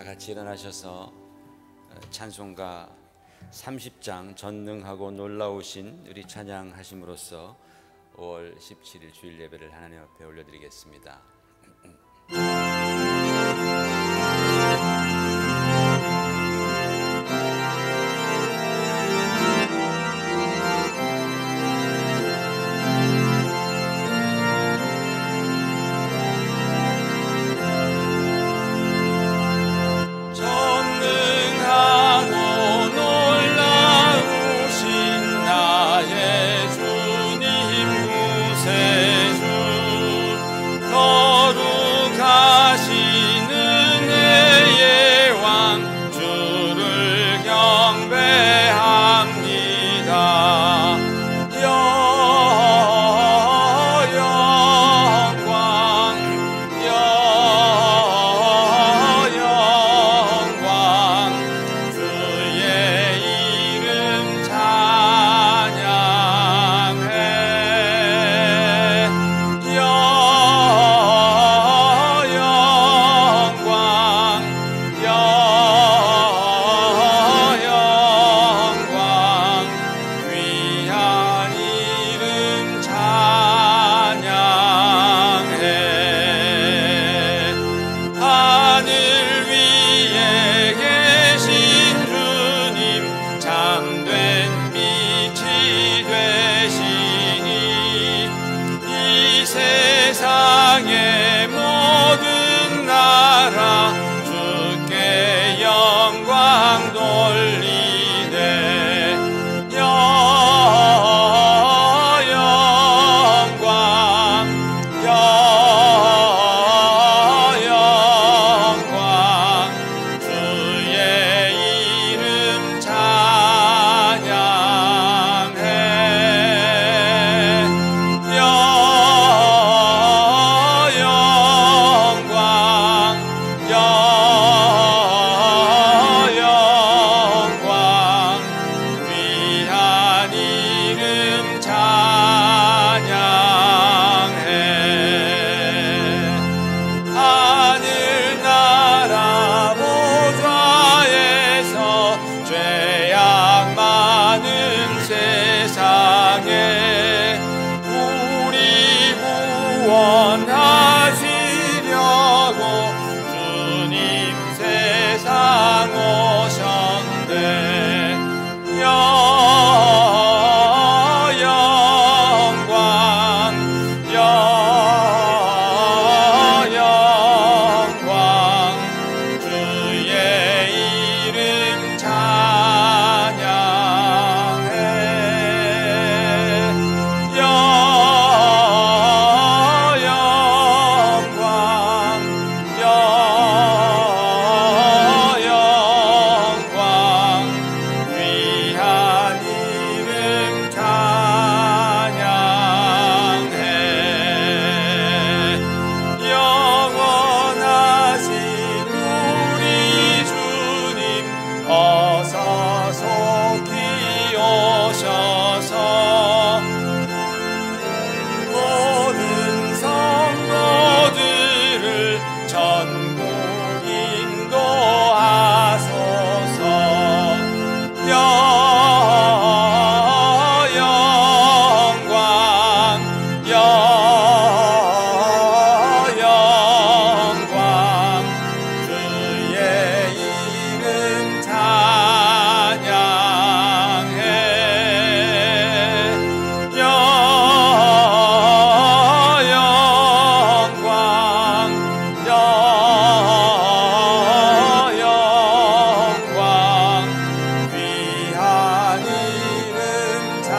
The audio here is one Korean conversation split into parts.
다 같이 일어나셔서 찬송가 30장 전능하고 놀라우신 우리 찬양하심으로써 5월 17일 주일 예배를 하나님 앞에 올려드리겠습니다. 세상의 모든 나라 주께 영광 돌리네. 영광 주의 이름 찬양해. 세상에 우리 구원하시려고 주님 세상 오셨네. 영광 주의 이름 어서 속히 오셔서 모든 성도들을 전국 인도하소서. 영광 주의 이름 찬양해. 영광 귀한 이름 찬양해.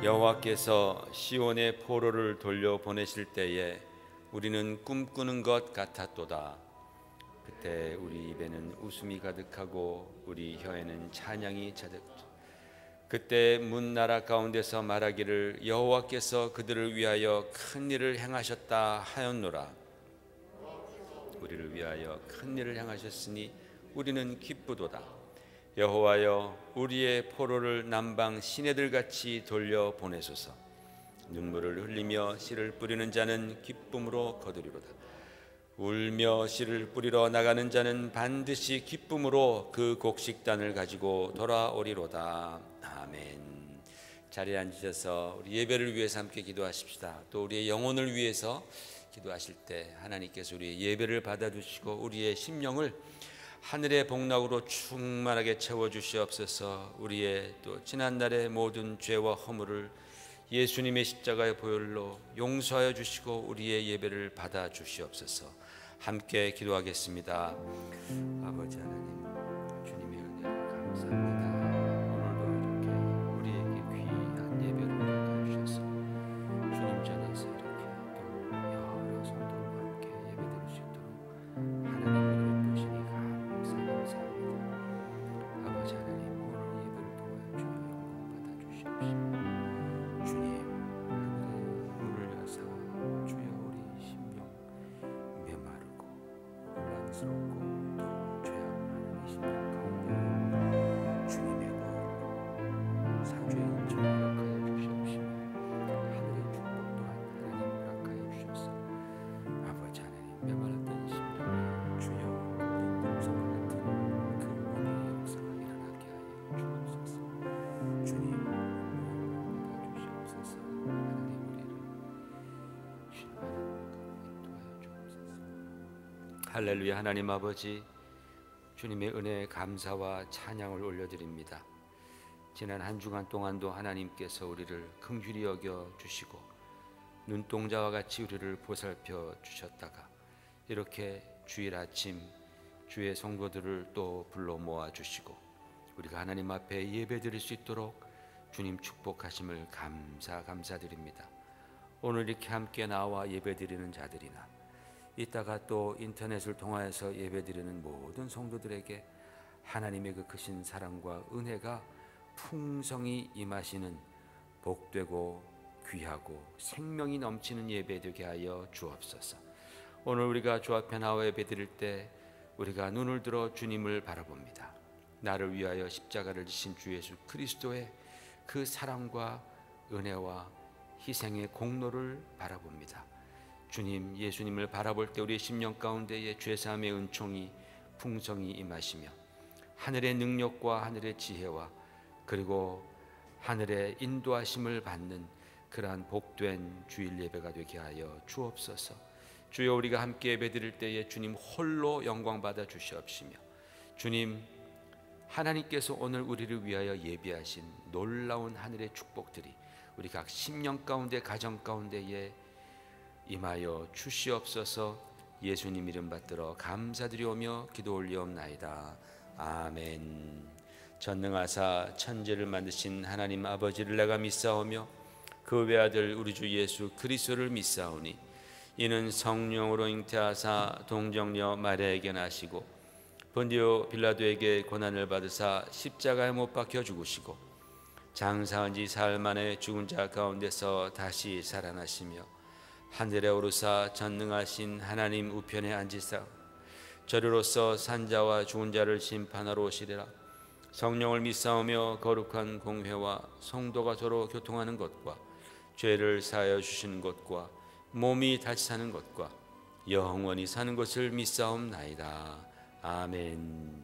여호와께서 시온의 포로를 돌려 보내실 때에 우리는 꿈꾸는 것 같았도다. 그때 우리 입에는 웃음이 가득하고 우리 혀에는 찬양이 자득. 그때 문 나라 가운데서 말하기를 여호와께서 그들을 위하여 큰 일을 행하셨다 하였노라. 우리를 위하여 큰 일을 행하셨으니 우리는 기쁘도다. 여호와여 우리의 포로를 남방 시내들같이 돌려 보내소서. 눈물을 흘리며 씨를 뿌리는 자는 기쁨으로 거두리로다. 울며 씨를 뿌리러 나가는 자는 반드시 기쁨으로 그 곡식단을 가지고 돌아오리로다. 아멘. 자리에 앉으셔서 우리 예배를 위해서 함께 기도하십시다. 또 우리의 영혼을 위해서 기도하실 때 하나님께서 우리의 예배를 받아주시고 우리의 심령을 하늘의 복락으로 충만하게 채워주시옵소서. 우리의 또 지난날의 모든 죄와 허물을 예수님의 십자가의 보혈로 용서하여 주시고 우리의 예배를 받아주시옵소서. 함께 기도하겠습니다. 아버지 하나님, 주님의 은혜를 감사합니다. 오늘도 이렇게 우리에게 귀한 예배를 허락하셔서 주님 전에서 이렇게 또 여러 성도와 함께 예배드릴 수 있도록 하나님의 뜻이니 감사합니다. 아버지 하나님, 오늘 예배를 통하여 주여 영광 받아주시옵시고 주님 하늘의 문을 여사 주여 우리 심령 메마르고 혼란스럽고 또 죄악하는 이 심령 가운데 주님의 보혈로 사죄의 인정을 허락하여 주시옵시며 하늘의 축복 또한 하나님 허락하여 주셔서 아버지 하나님 메말랐던 심령에 주여 우리 능성과 같은 그 은혜의 역사가 일어나게 하여 주옵소서. 주님 받아주시옵소서. 하나님 우리를 쉴만한 가운데 인도하여 주옵소서. 할렐루야. 하나님 아버지, 주님의 은혜에 감사와 찬양을 올려드립니다. 지난 한 주간 동안도 하나님께서 우리를 긍휼히 여겨 주시고 눈동자와 같이 우리를 보살펴 주셨다가 이렇게 주일 아침 주의 성도들을 또 불러 모아 주시고 우리가 하나님 앞에 예배드릴 수 있도록 주님 축복하심을 감사드립니다. 오늘 이렇게 함께 나와 예배드리는 자들이나 이따가 또 인터넷을 통하여서 예배드리는 모든 성도들에게 하나님의 그 크신 사랑과 은혜가 풍성히 임하시는 복되고 귀하고 생명이 넘치는 예배 되게 하여 주옵소서. 오늘 우리가 주 앞에 나와 예배드릴 때 우리가 눈을 들어 주님을 바라봅니다. 나를 위하여 십자가를 지신 주 예수 그리스도의 그 사랑과 은혜와 희생의 공로를 바라봅니다. 주님 예수님을 바라볼 때 우리의 심령 가운데에 죄사함의 은총이 풍성히 임하시며 하늘의 능력과 하늘의 지혜와 그리고 하늘의 인도하심을 받는 그러한 복된 주일 예배가 되게 하여 주옵소서. 주여 우리가 함께 예배드릴 때에 주님 홀로 영광 받아 주시옵시며 주님 하나님께서 오늘 우리를 위하여 예비하신 놀라운 하늘의 축복들이 우리 각 심령 가운데 가정 가운데에 임하여 주시옵소서. 예수님 이름 받들어 감사드리오며 기도 올리옵나이다. 아멘. 전능하사 천지를 만드신 하나님 아버지를 내가 믿사오며 그 외아들 우리 주 예수 그리스도를 믿사오니 이는 성령으로 잉태하사 동정녀 마리아에게 나시고 본디오 빌라도에게 고난을 받으사 십자가에 못 박혀 죽으시고 장사한 지 사흘 만에 죽은 자 가운데서 다시 살아나시며 하늘에 오르사 전능하신 하나님 우편에 앉으사 저리로서 산자와 죽은 자를 심판하러 오시리라. 성령을 믿사오며 거룩한 공회와 성도가 서로 교통하는 것과 죄를 사하여 주시는 것과 몸이 다시 사는 것과 영원히 사는 것을 믿사옵나이다. 아멘.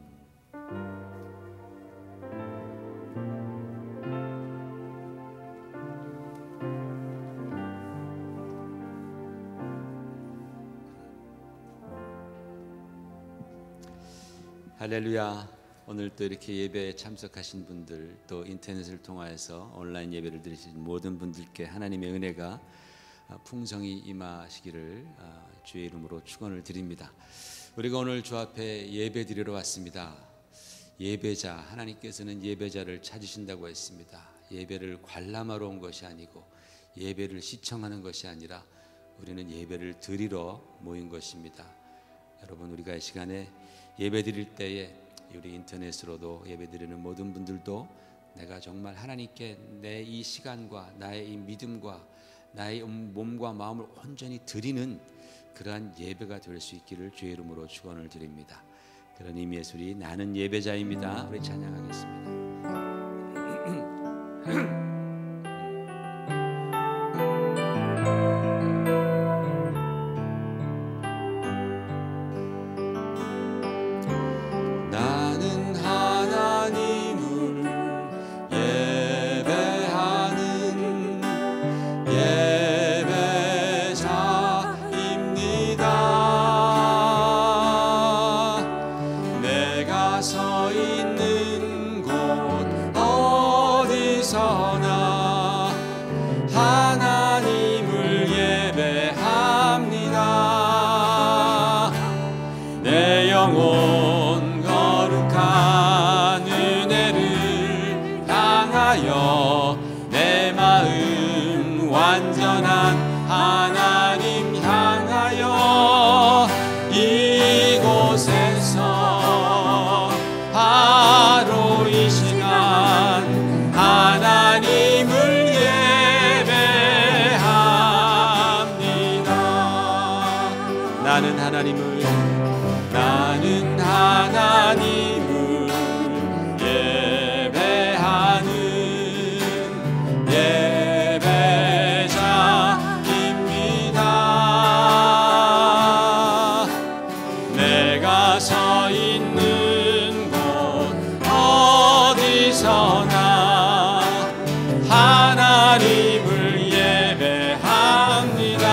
할렐루야. 오늘 또 이렇게 예배에 참석하신 분들 또 인터넷을 통하여서 온라인 예배를 드리신 모든 분들께 하나님의 은혜가 풍성히 임하시기를 주의 이름으로 축원을 드립니다. 우리가 오늘 주 앞에 예배 드리러 왔습니다. 예배자, 하나님께서는 예배자를 찾으신다고 했습니다. 예배를 관람하러 온 것이 아니고 예배를 시청하는 것이 아니라 우리는 예배를 드리러 모인 것입니다. 여러분 우리가 이 시간에 예배 드릴 때에 우리 인터넷으로도 예배 드리는 모든 분들도 내가 정말 하나님께 내 이 시간과 나의 이 믿음과 나의 몸과 마음을 온전히 드리는 그러한 예배가 될 수 있기를 주의 이름으로 축원을 드립니다. 그런 의미의 소리 나는 예배자입니다. 우리 찬양하겠습니다. 나는 하나님을 예배하는 예배자입니다. 내가 서 있는 곳 어디서나 하나님을 예배합니다. 내 영혼 거룩한 은혜를 향하여 내 마음 완전한 하나님 향하여 이곳에서 바로 이 시간 하나님을 예배합니다. 나는 하나님을 예배하는 예배자입니다. 내가 서 있는 곳 어디서나 하나님을 예배합니다.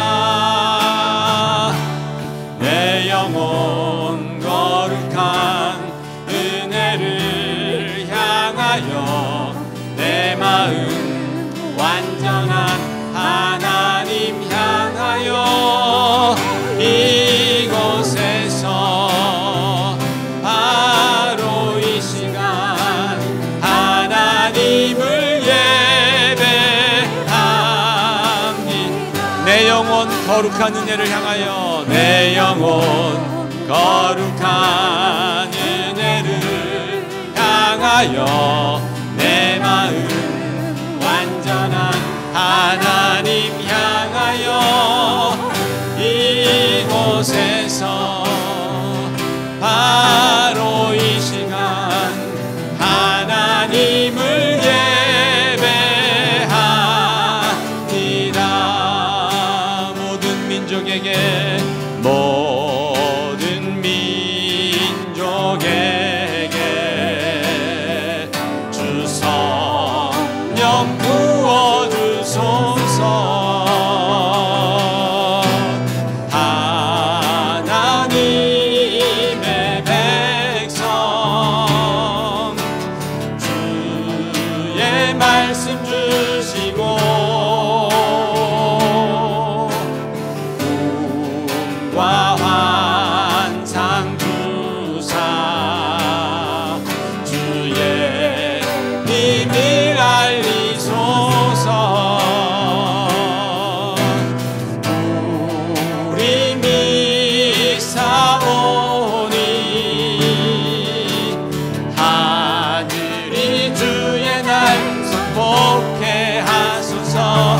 내 영혼 거룩한 은혜를 향하여 내 마음 완전한 하나님 향하여 이곳에서 바로 이 시간 하나님을 예배합니다. 내 영혼 거룩한 은혜를 향하여 내 영혼 거룩한 은혜를 향하여 내 마음 완전한 하나님 향하여 이곳에서 바로 이 시간 하나님을 예배합니다. 모든 민족에게 주 성령 부어주소서. 하나님의 백성 주의 말씀 주시고 꿈과 환상 주사 주의 비밀 알리소서. 우리 믿사오니 하늘이 주의 날 선포케 하소서.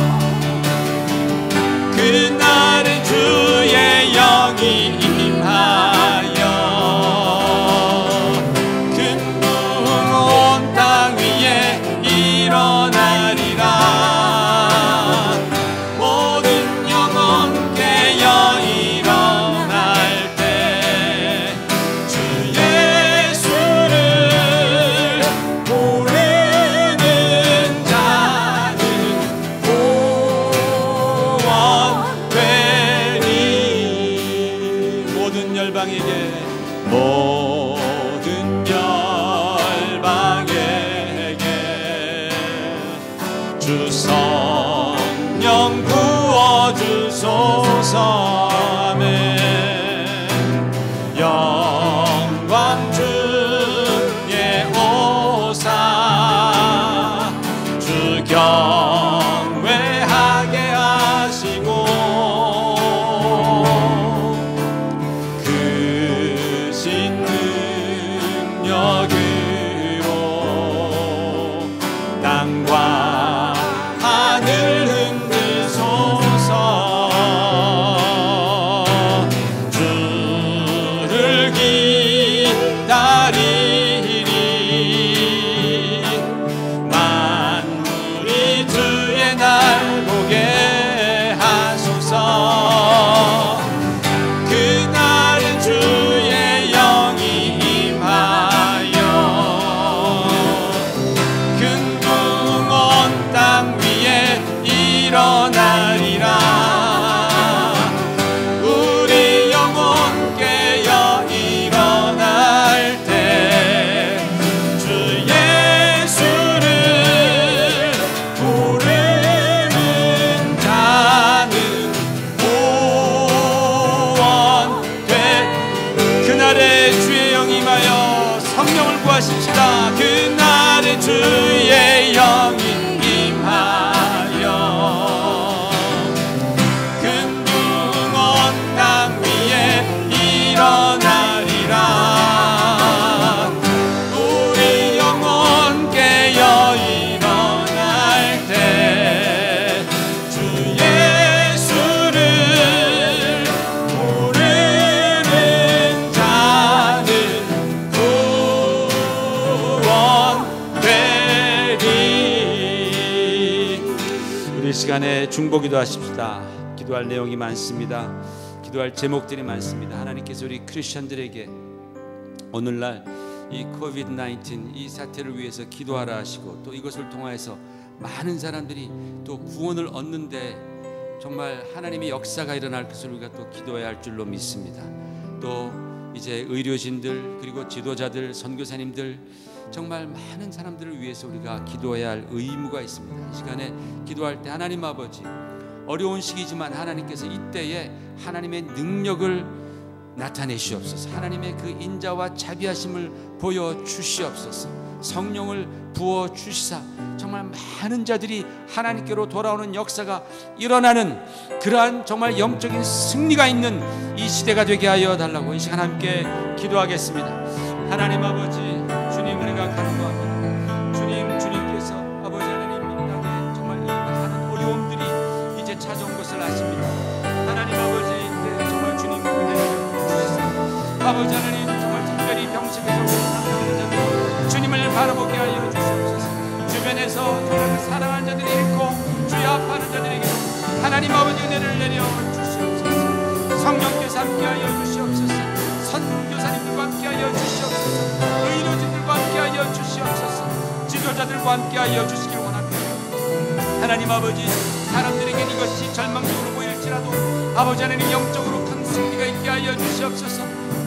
그날은 주의 영이 임하여 큰 붕 온 땅 위에 일어나리라. 모든 영혼 깨어 일어날 때 주 예수를 모르는 자는 구원되리. 모든 열방에게 주 성령 부어주소서. 아멘. 영광 주의 오사 주 경외하게 하시고 크신 능력으로 땅과 하늘 흔드소서. 주를 일어나리니 만물이 주의 날 보게 하소서. 그날은 주의 영이 임하여 근궁 온 땅 위에 일어나리라. 우리 영혼 깨어 일어날 때 주 예수를 부르는 자는 구원돼. 그날에 주의 영이 임하여 성령을 구하십시다. 그날에 주의 영이 임하여 근궁 온 땅 위에 일어나리라. 우리 영혼 깨어 일어날 때 주 예수를 부르는 자는 구원되리. 우리 시간에 중보 기도하십시다. 기도할 내용이 많습니다. 기도할 제목들이 많습니다. 하나님께서 우리 크리스천들에게 오늘날 이 코비드-19 이 사태를 위해서 기도하라 하시고, 또 이것을 통하여서 많은 사람들이 또 구원을 얻는데 정말 하나님의 역사가 일어날 것을 우리가 또 기도해야 할 줄로 믿습니다. 또 이제 의료진들, 그리고 지도자들, 선교사님들, 정말 많은 사람들을 위해서 우리가 기도해야 할 의무가 있습니다. 이 시간에 기도할 때 하나님 아버지, 어려운 시기지만 하나님께서 이때에 하나님의 능력을 나타내시옵소서. 하나님의 그 인자와 자비하심을 보여주시옵소서. 성령을 부어주시사 정말 많은 자들이 하나님께로 돌아오는 역사가 일어나는 그러한 정말 영적인 승리가 있는 이 시대가 되게 하여 달라고 이 시간 함께 기도하겠습니다. 하나님 아버지, 주님 우리가 간구합니다. 주님께서 아버지 하나님 이 땅에 정말 이 많은 어려움들이 이제 찾아온 것을 아십니다. 하나님 아버지, 정말 주님 은혜를 주시사 아버지 하나님 정말 특별히 병실에서 상담하는 자들 주님을 바라보게 하여 주시옵소서. 주변에서 정말 사랑하는 자들이 있고 주여 아파하는 자들에게 하나님 아버지 은혜를 내려 주시옵소서. 성령께서 함께하여 주시옵소서. 선교사님들과 함께하여 주시옵소서. 의료진들과 함께하여 주시옵소서. 지도자들과 함께하여 주시길 원합니다. 하나님 아버지, 사람들에겐 이것이 절망적으로 보일지라도 아버지 하나님 영적으로 큰 승리가 있게 하여 주시옵소서.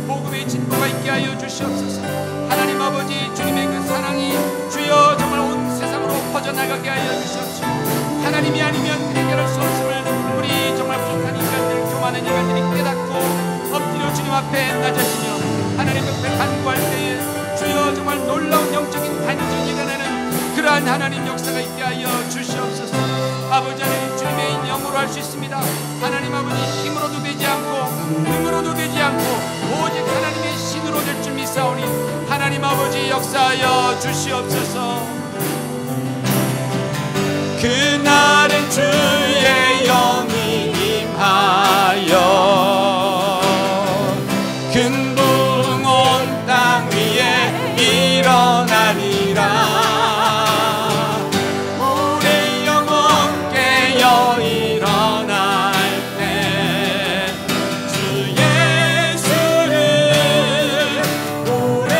복음의 진보가 있게 하여 주시옵소서. 하나님 아버지, 주님의 그 사랑이 주여 정말 온 세상으로 퍼져나가게 하여 주시옵소서. 하나님이 아니면 해결할 수 없음을 우리 정말 부족한 인간들, 교만한 인간들이 깨닫고 엎드려 주님 앞에 낮아지며 하나님 앞에 간구할 때에 주여 정말 놀라운 영적인 반전이 일어나는 그러한 하나님 역사가 있게 하여 주시옵소서. 아버지 하나님, 주님의 영으로 할 수 있습니다. 하나님 아버지, 힘으로도 되지 않고 능으로도 되지 않고 오직 하나님의 신으로 될 줄 믿사오니 하나님 아버지 역사하여 주시옵소서. 그날은 주의 영이 임하여 근궁 온 땅 위에 일어나리라. 우리 영혼 깨어 일어날 때 주 예수를 부르는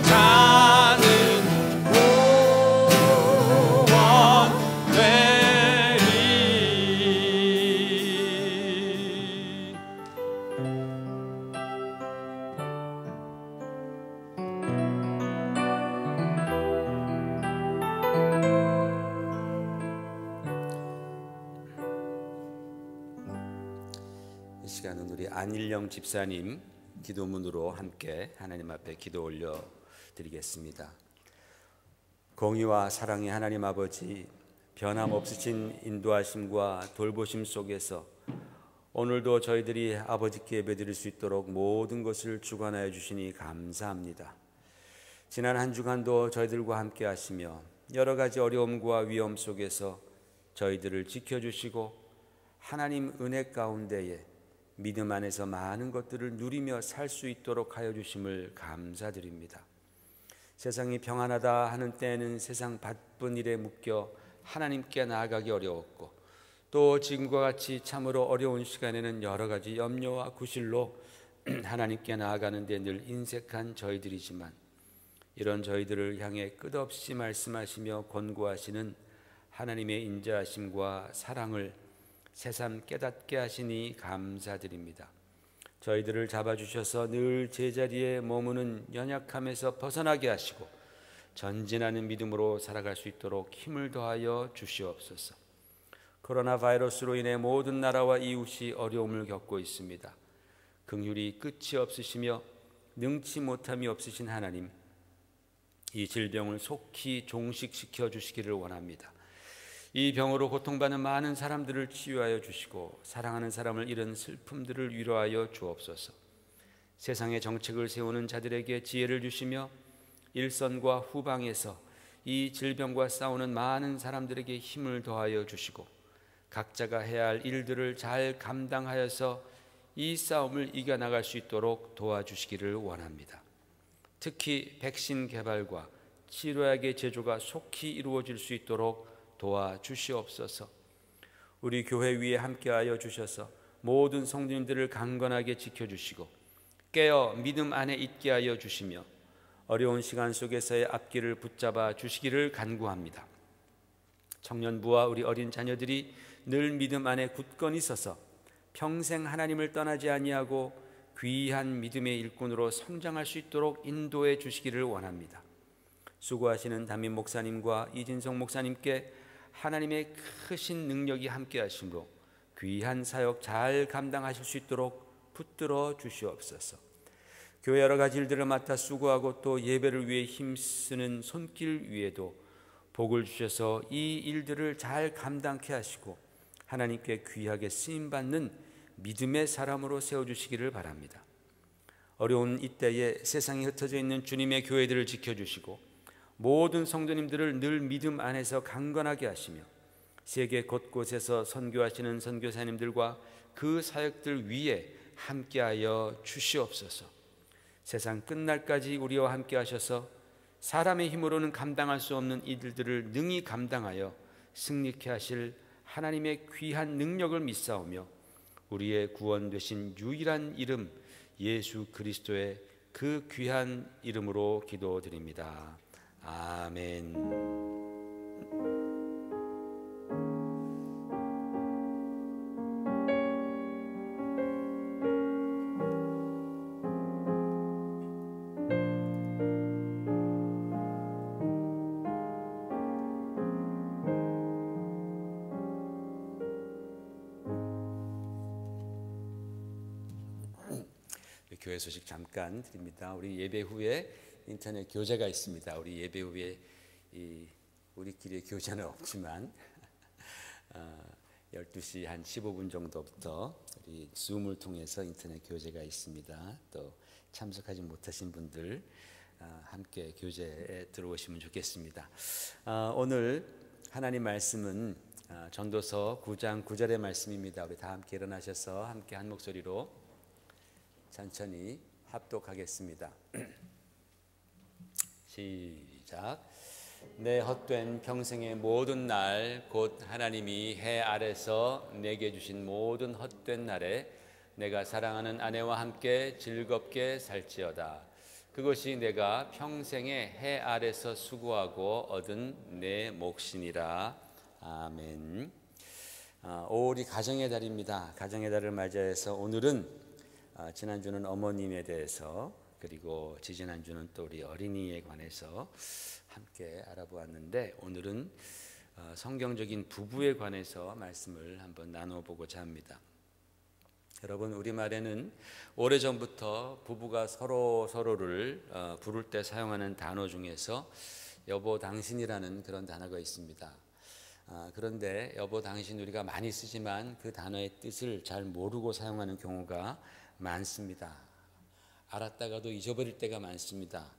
자는 이 시간은 우리 안일영 집사님 기도문으로 함께 하나님 앞에 기도 올려 드리겠습니다. 공의와 사랑의 하나님 아버지, 변함없으신 인도하심과 돌보심 속에서 오늘도 저희들이 아버지께 예배드릴 수 있도록 모든 것을 주관하여 주시니 감사합니다. 지난 한 주간도 저희들과 함께 하시며 여러 가지 어려움과 위험 속에서 저희들을 지켜주시고 하나님 은혜 가운데에 믿음 안에서 많은 것들을 누리며 살 수 있도록 하여 주심을 감사드립니다. 세상이 평안하다 하는 때에는 세상 바쁜 일에 묶여 하나님께 나아가기 어려웠고, 또 지금과 같이 참으로 어려운 시간에는 여러 가지 염려와 구실로 하나님께 나아가는 데 늘 인색한 저희들이지만, 이런 저희들을 향해 끝없이 말씀하시며 권고하시는 하나님의 인자하심과 사랑을 새삼 깨닫게 하시니 감사드립니다. 저희들을 잡아주셔서 늘 제자리에 머무는 연약함에서 벗어나게 하시고 전진하는 믿음으로 살아갈 수 있도록 힘을 더하여 주시옵소서. 코로나 바이러스로 인해 모든 나라와 이웃이 어려움을 겪고 있습니다. 긍휼이 끝이 없으시며 능치 못함이 없으신 하나님, 이 질병을 속히 종식시켜 주시기를 원합니다. 이 병으로 고통받는 많은 사람들을 치유하여 주시고 사랑하는 사람을 잃은 슬픔들을 위로하여 주옵소서. 세상의 정책을 세우는 자들에게 지혜를 주시며 일선과 후방에서 이 질병과 싸우는 많은 사람들에게 힘을 더하여 주시고 각자가 해야 할 일들을 잘 감당하여서 이 싸움을 이겨나갈 수 있도록 도와주시기를 원합니다. 특히 백신 개발과 치료약의 제조가 속히 이루어질 수 있도록 도와주시옵소서. 우리 교회 위에 함께하여 주셔서 모든 성도님들을 강건하게 지켜주시고 깨어 믿음 안에 있게 하여 주시며 어려운 시간 속에서의 앞길을 붙잡아 주시기를 간구합니다. 청년부와 우리 어린 자녀들이 늘 믿음 안에 굳건히 서서 평생 하나님을 떠나지 아니하고 귀한 믿음의 일꾼으로 성장할 수 있도록 인도해 주시기를 원합니다. 수고하시는 담임 목사님과 이진성 목사님께 하나님의 크신 능력이 함께 하심으로 귀한 사역 잘 감당하실 수 있도록 붙들어 주시옵소서. 교회 여러 가지 일들을 맡아 수고하고 또 예배를 위해 힘쓰는 손길 위에도 복을 주셔서 이 일들을 잘 감당케 하시고 하나님께 귀하게 쓰임받는 믿음의 사람으로 세워주시기를 바랍니다. 어려운 이때에 세상에 흩어져 있는 주님의 교회들을 지켜주시고 모든 성도님들을 늘 믿음 안에서 강건하게 하시며 세계 곳곳에서 선교하시는 선교사님들과 그 사역들 위에 함께하여 주시옵소서. 세상 끝날까지 우리와 함께 하셔서 사람의 힘으로는 감당할 수 없는 일들을 능히 감당하여 승리케 하실 하나님의 귀한 능력을 믿사오며 우리의 구원 되신 유일한 이름 예수 그리스도의 그 귀한 이름으로 기도드립니다. 아멘. 교회 소식 잠깐 드립니다. 우리 예배 후에 인터넷 교재가 있습니다. 우리 예배 후에 우리끼리의 교재는 없지만 12시 한 15분 정도부터 우리 줌을 통해서 인터넷 교재가 있습니다. 또 참석하지 못하신 분들 함께 교재에 들어오시면 좋겠습니다. 오늘 하나님 말씀은 전도서 9장 9절의 말씀입니다. 우리 다 함께 일어나셔서 함께 한 목소리로 천천히 합독하겠습니다. 시작. 내 헛된 평생의 모든 날 곧 하나님이 해 아래서 내게 주신 모든 헛된 날에 내가 사랑하는 아내와 함께 즐겁게 살지어다. 그것이 내가 평생의 해 아래서 수고하고 얻은 내 몫이니라. 아멘. 5월이 가정의 달입니다. 가정의 달을 맞이해서 오늘은 지난주는 어머님에 대해서 그리고 지지난주는 또 우리 어린이에 관해서 함께 알아보았는데 오늘은 성경적인 부부에 관해서 말씀을 한번 나눠보고자 합니다. 여러분, 우리말에는 오래전부터 부부가 서로를 부를 때 사용하는 단어 중에서 여보 당신이라는 그런 단어가 있습니다. 그런데 여보 당신 우리가 많이 쓰지만 그 단어의 뜻을 잘 모르고 사용하는 경우가 많습니다. 알았다가도 잊어버릴 때가 많습니다.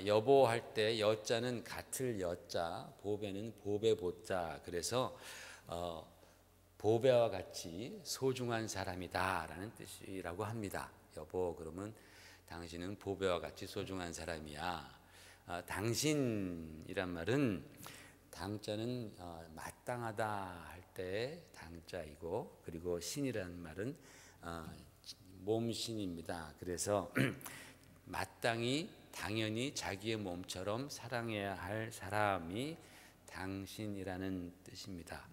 여보 할 때 여자는 같을 여자, 보배는 보배 보자. 그래서 보배와 같이 소중한 사람이다라는 뜻이라고 합니다. 여보, 그러면 당신은 보배와 같이 소중한 사람이야. 당신이란 말은 당자는 마땅하다 할 때 당자이고, 그리고 신이라는 말은 몸신입니다. 그래서 마땅히 당연히 자기의 몸처럼 사랑해야 할 사람이 당신이라는 뜻입니다.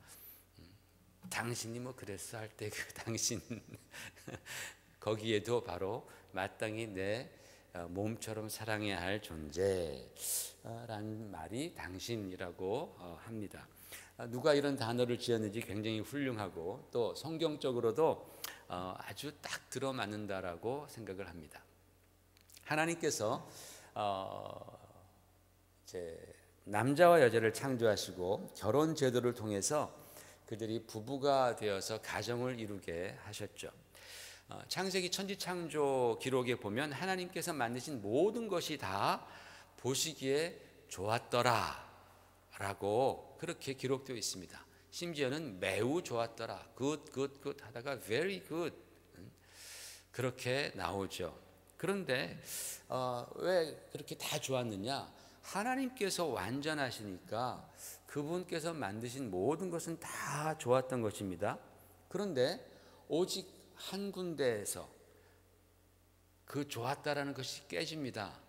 당신이 뭐 그랬어 할 때 그 당신 거기에도 바로 마땅히 내 몸처럼 사랑해야 할 존재라는 말이 당신이라고 합니다. 누가 이런 단어를 지었는지 굉장히 훌륭하고 또 성경적으로도 아주 딱 들어맞는다라고 생각을 합니다. 하나님께서 남자와 여자를 창조하시고 결혼 제도를 통해서 그들이 부부가 되어서 가정을 이루게 하셨죠. 창세기 천지창조 기록에 보면 하나님께서 만드신 모든 것이 다 보시기에 좋았더라 라고 그렇게 기록되어 있습니다. 심지어는 매우 좋았더라, good, good, good 하다가 very good 그렇게 나오죠. 그런데 왜 그렇게 다 좋았느냐? 하나님께서 완전하시니까 그분께서 만드신 모든 것은 다 좋았던 것입니다. 그런데 오직 한 군데에서 그 좋았다라는 것이 깨집니다.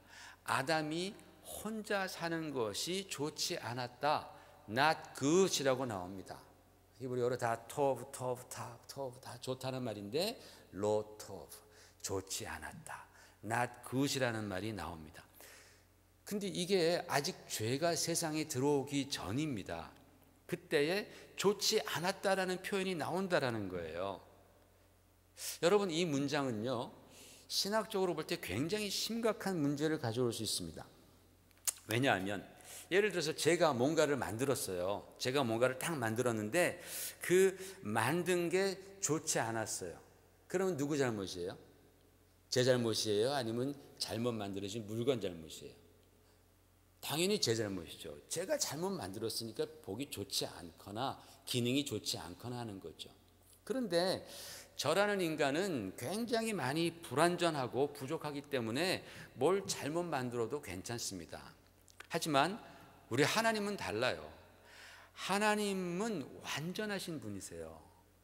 아담이 혼자 사는 것이 좋지 않았다. not good이라고 나옵니다. 히브리어로 다 tov, tov, tov 다 좋다는 말인데 lo tov 좋지 않았다. not good이라는 말이 나옵니다. 근데 이게 아직 죄가 세상에 들어오기 전입니다. 그때에 좋지 않았다라는 표현이 나온다라는 거예요. 여러분, 이 문장은요, 신학적으로 볼 때 굉장히 심각한 문제를 가져올 수 있습니다. 왜냐하면 예를 들어서 제가 뭔가를 만들었어요. 제가 뭔가를 딱 만들었는데 그 만든 게 좋지 않았어요. 그러면 누구 잘못이에요? 제 잘못이에요? 아니면 잘못 만들어진 물건 잘못이에요? 당연히 제 잘못이죠. 제가 잘못 만들었으니까 보기 좋지 않거나 기능이 좋지 않거나 하는 거죠. 그런데 저라는 인간은 굉장히 많이 불완전하고 부족하기 때문에 뭘 잘못 만들어도 괜찮습니다. 하지만 우리 하나님은 달라요. 하나님은 완전하신 분이세요.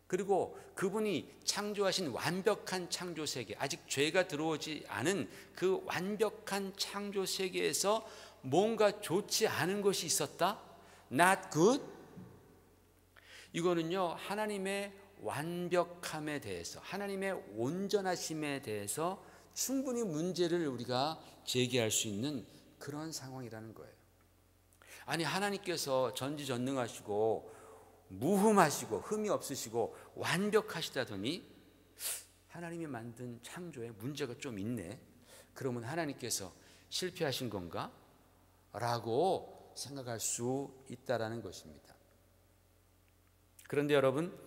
그리고 그분이 창조하신 완벽한 창조 세계, 아직 죄가 들어오지 않은 그 완벽한 창조 세계에서 뭔가 좋지 않은 것이 있었다? Not good? 이거는요, 하나님의 완벽함에 대해서, 하나님의 온전하심에 대해서 충분히 문제를 우리가 제기할 수 있는 그런 상황이라는 거예요. 아니, 하나님께서 전지전능하시고 무흠하시고 흠이 없으시고 완벽하시다더니 하나님이 만든 창조에 문제가 좀 있네. 그러면 하나님께서 실패하신 건가? 라고 생각할 수 있다라는 것입니다. 그런데 여러분,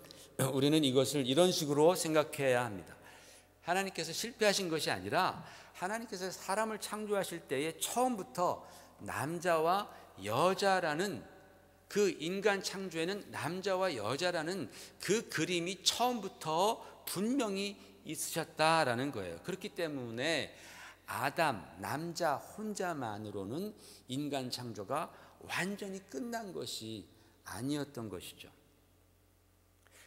우리는 이것을 이런 식으로 생각해야 합니다. 하나님께서 실패하신 것이 아니라 하나님께서 사람을 창조하실 때에 처음부터 남자와 여자라는 그 인간 창조에는 남자와 여자라는 그 그림이 처음부터 분명히 있으셨다라는 거예요. 그렇기 때문에 아담, 남자 혼자만으로는 인간 창조가 완전히 끝난 것이 아니었던 것이죠.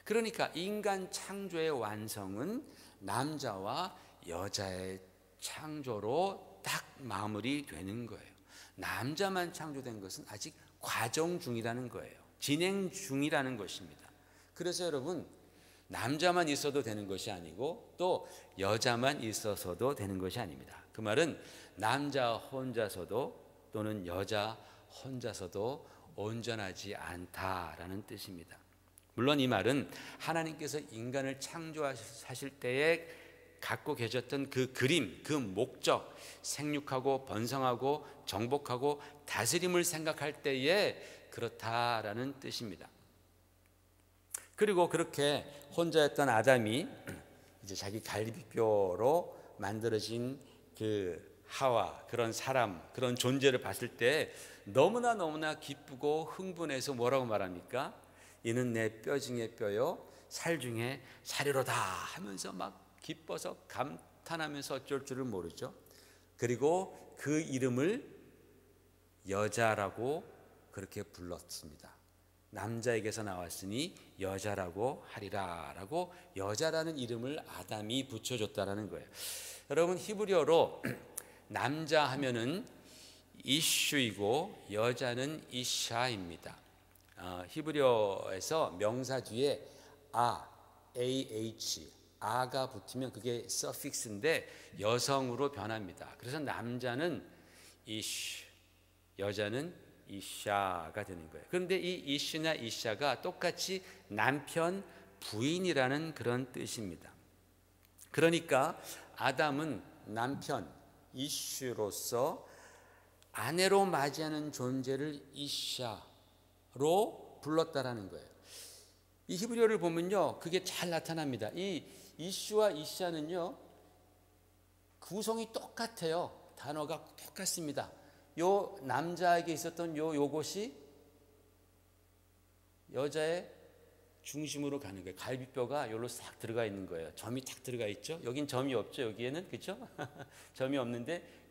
그러니까 인간 창조의 완성은 남자와 여자의 창조로 딱 마무리되는 거예요. 남자만 창조된 것은 아직 과정 중이라는 거예요. 진행 중이라는 것입니다. 그래서 여러분, 남자만 있어도 되는 것이 아니고 또 여자만 있어서도 되는 것이 아닙니다. 그 말은 남자 혼자서도 또는 여자 혼자서도 온전하지 않다라는 뜻입니다. 물론 이 말은 하나님께서 인간을 창조하실 때에 갖고 계셨던 그 그림, 그 목적, 생육하고 번성하고 정복하고 다스림을 생각할 때에 그렇다라는 뜻입니다. 그리고 그렇게 혼자였던 아담이 이제 자기 갈비뼈로 만들어진 그 하와, 그런 사람, 그런 존재를 봤을 때 너무나 기쁘고 흥분해서 뭐라고 말합니까? 이는 내 뼈 중에 뼈요, 살 중에 살이로다 하면서 막 기뻐서 감탄하면서 어쩔 줄을 모르죠. 그리고 그 이름을 여자라고 그렇게 불렀습니다. 남자에게서 나왔으니 여자라고 하리라 라고 여자라는 이름을 아담이 붙여줬다라는 거예요. 여러분, 히브리어로 남자 하면은 이슈이고 여자는 이샤입니다. 히브리어에서 명사 뒤에 아가 붙으면 그게 서픽스인데 여성으로 변합니다. 그래서 남자는 이슈, 여자는 이샤가 되는 거예요. 그런데 이 이슈나 이샤가 똑같이 남편, 부인이라는 그런 뜻입니다. 그러니까 아담은 남편, 이슈로서 아내로 맞이하는 존재를 이샤로 불렀다라는 거예요. 이 히브리어를 보면요, 그게 잘 나타납니다. 이 이슈와 이샤는요, 구성이 똑같아요. 단어가 똑같습니다. 요 남자에게 있었던 요것이 여자의 중심으로 가는 거예요. 갈비뼈가 여기로 싹 들어가 있는 거예요. 점이 탁 들어가 있죠. 여긴 점이 없죠. 여기에는, 그렇죠? 점이 없는데